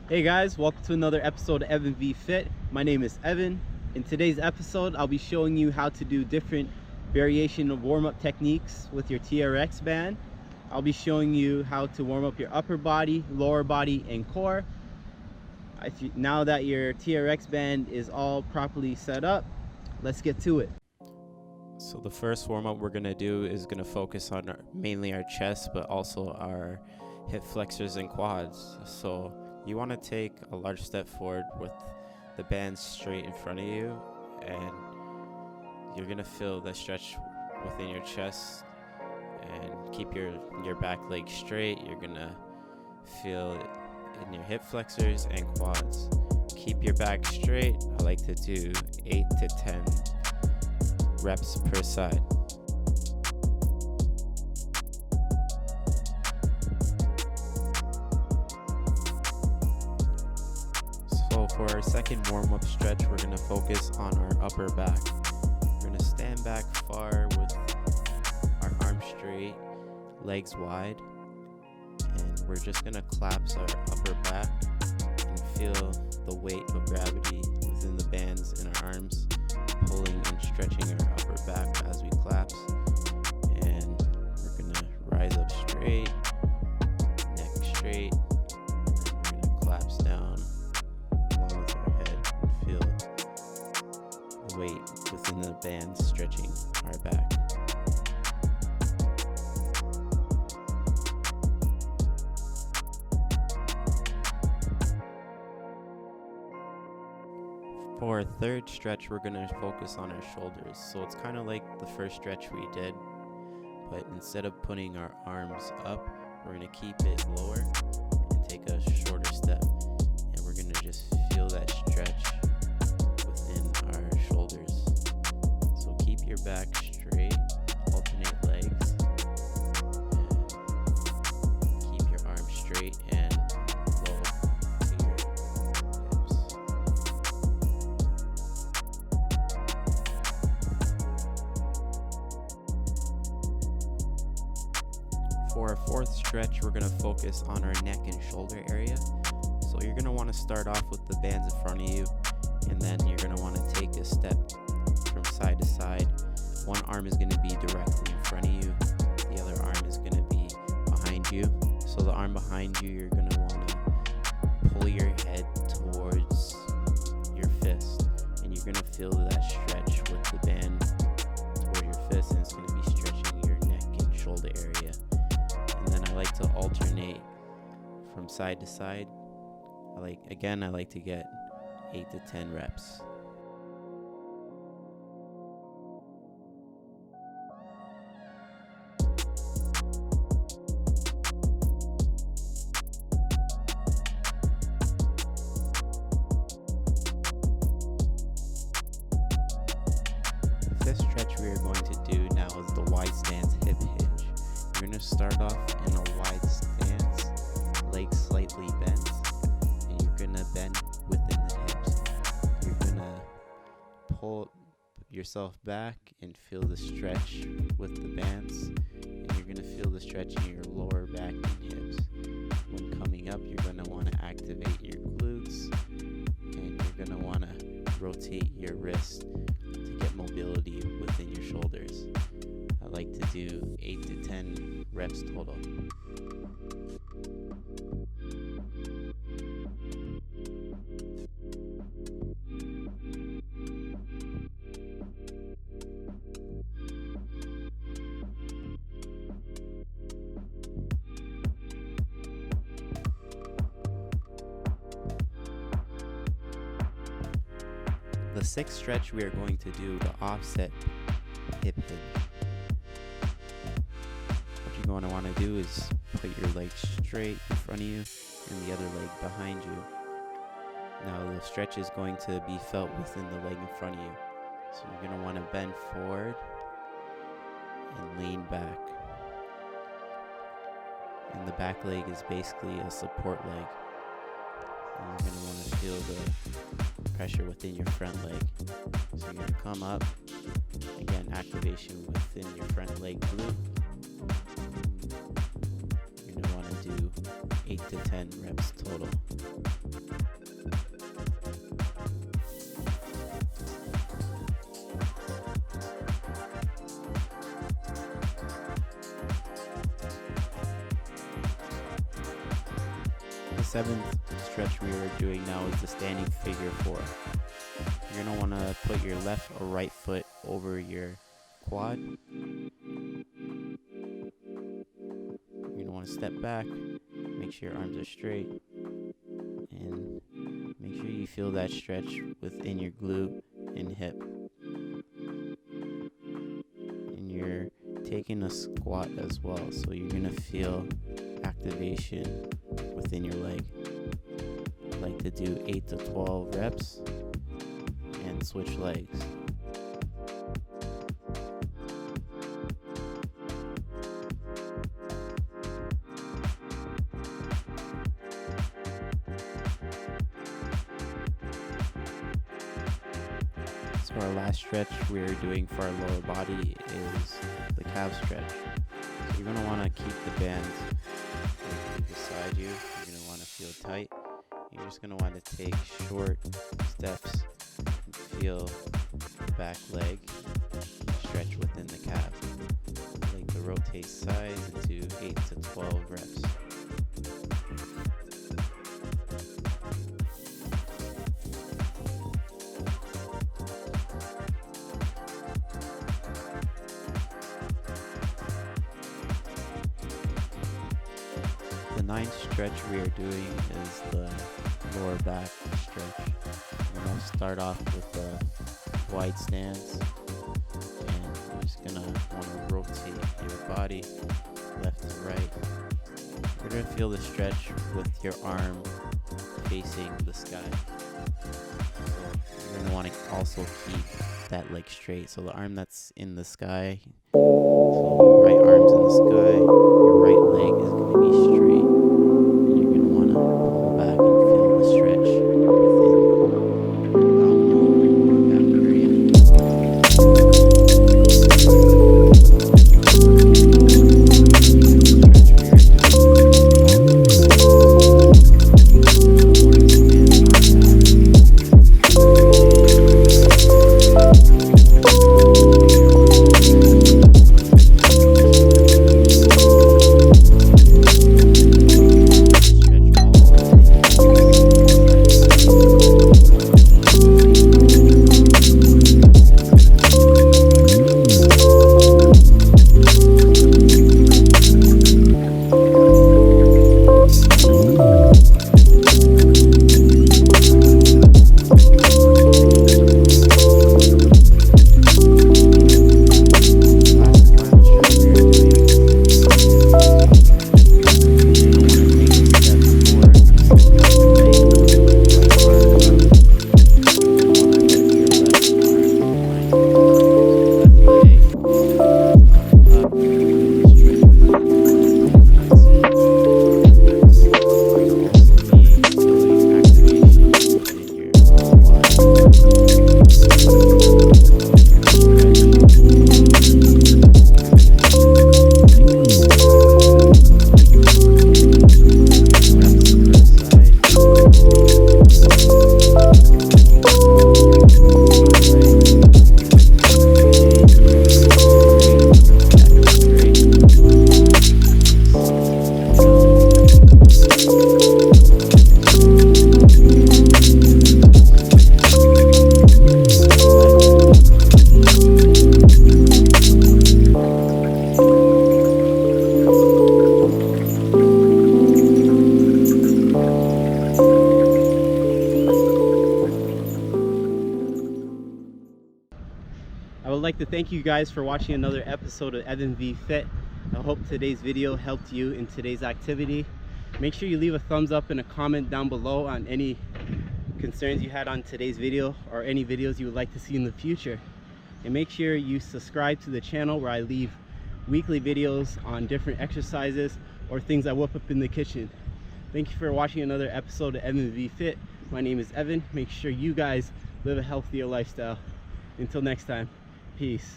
Hey guys, welcome to another episode of EvanV Fit. My name is Evan. In today's episode, I'll be showing you how to do different variation of warm-up techniques with your TRX band. I'll be showing you how to warm up your upper body, lower body, and core. Now that your TRX band is all properly set up, let's get to it. So the first warm-up we're going to do is going to focus on mainly our chest, but also our hip flexors and quads. So you want to take a large step forward with the band straight in front of you, and you're going to feel the stretch within your chest, and keep your back leg straight. You're going to feel it in your hip flexors and quads. Keep your back straight. I like to do 8 to 10 reps per side. So for our second warm-up stretch, we're going to focus on our upper back. We're going to stand back far with our arms straight, legs wide, and we're just going to collapse our upper back and feel the weight of gravity within the bands in our arms, pulling and stretching our upper back as we collapse. And we're going to rise up straight, neck straight, and then we're going to collapse down along with our head and feel the weight within the bands stretching our back. For our third stretch, we're going to focus on our shoulders. So it's kind of like the first stretch we did, but instead of putting our arms up, we're going to keep it lower and take a shorter step. And we're going to just feel that stretch within our shoulders. So keep your back straight, alternate legs, and keep your arms straight and low to your hips. For our fourth stretch, we're going to focus on our neck and shoulder area. So you're going to want to start off with the bands in front of you, and then you're going to want to take a step from side to side. One arm is going to be directly in front of you, the other arm is going to be behind you. So the arm behind you, you're going to want to pull your head towards your fist, and you're going to feel that stretch with the band toward your fist, and it's going to be stretching your neck and shoulder area. And then I like to alternate from side to side. I like to get 8 to 10 reps. The fifth stretch we are going to do now is the wide stance hip hinge. You're going to start off in a wide stance, legs slightly bent, and you're going to bend within the hips. You're going to pull yourself back and feel the stretch with the bands, and you're going to feel the stretch in your lower back and hips. When coming up, you're going to want to activate your glutes, and you're going to want to rotate your wrist to get mobility within your shoulders. I like to do 8 to 10 reps total. The sixth stretch, we are going to do the offset hip hinge. What you're going to want to do is put your leg straight in front of you and the other leg behind you. Now the stretch is going to be felt within the leg in front of you. So you're going to want to bend forward and lean back. And the back leg is basically a support leg. And you're going to want to feel the pressure within your front leg. So you're going to come up, again, activation within your front leg glute. You're going to want to do 8 to 10 reps total. seventh stretch we are doing now is the standing figure 4. You're going to want to put your left or right foot over your quad. You're going to want to step back, make sure your arms are straight, and make sure you feel that stretch within your glute and hip. And you're taking a squat as well, so you're going to feel activation within your leg. I like to do 8 to 12 reps and switch legs. So our last stretch we're doing for our lower body is the calf stretch. So you're going to want to keep the bands beside you. You're going to want to feel tight. You're just going to want to take short steps and feel the back leg stretch within the calf. I like to rotate sides into 8 to 12 reps. The ninth stretch we are doing is the lower back stretch. We're going to start off with the wide stance, and you're just going to want to rotate your body left to right. You're going to feel the stretch with your arm facing the sky. So you're going to want to also keep that leg straight. So the arm that's in the sky, so right arm's in the sky, your right leg is going to be straight. You're going to want to pull back and feel the stretch within your abdominal back area. I would like to thank you guys for watching another episode of EvanV Fit. I hope today's video helped you in today's activity. Make sure you leave a thumbs up and a comment down below on any concerns you had on today's video or any videos you would like to see in the future. And make sure you subscribe to the channel where I leave weekly videos on different exercises or things I whip up in the kitchen. Thank you for watching another episode of EvanV Fit. My name is Evan. Make sure you guys live a healthier lifestyle. Until next time, peace.